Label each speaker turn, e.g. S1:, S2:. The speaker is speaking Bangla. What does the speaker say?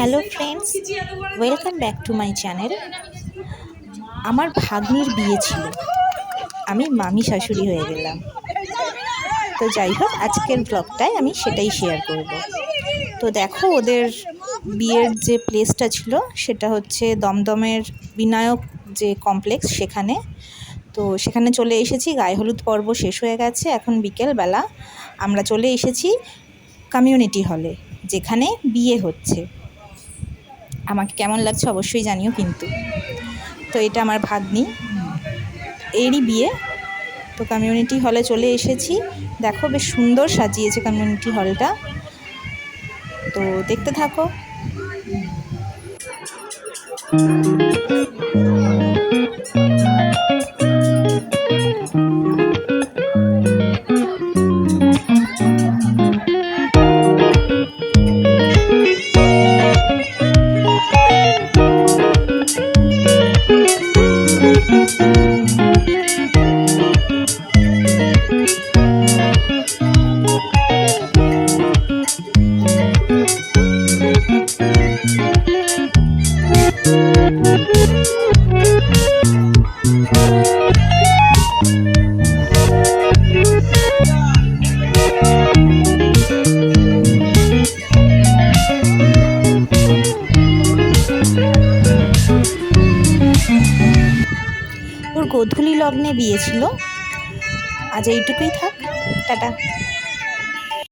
S1: Hello friends, welcome back to my channel. আমার ভাগ্নির বিয়ে ছিল, আমি মামি শাশুড়ি হয়ে গেলাম। তো যাই হোক, আজকের ব্লগটায় আমি সেটাই শেয়ার করব। তো দেখো, ওদের বিয়ের যে প্লেসটা ছিল সেটা হচ্ছে দমদমের বিনায়ক যে কমপ্লেক্স, সেখানে। তো সেখানে চলে এসেছি। গায়ে হলুদ পর্ব শেষ হয়ে গেছে, এখন বিকেলবেলা। আমরা চলে এসেছি কমিউনিটি হলে, যেখানে বিয়ে হচ্ছে। আমাকে কেমন লাগছে অবশ্যই জানিও কিন্তু। তো এটা আমার ভাগ্নি, এরই বিয়ে। তো কমিউনিটি হলে চলে এসেছি। দেখো, বেশ সুন্দর সাজিয়েছে কমিউনিটি হলটা। তো দেখতে থাকো। ওর গোধূলি লগ্নে বিয়ে ছিল। আজ এইটুকুই থাক, টাটা।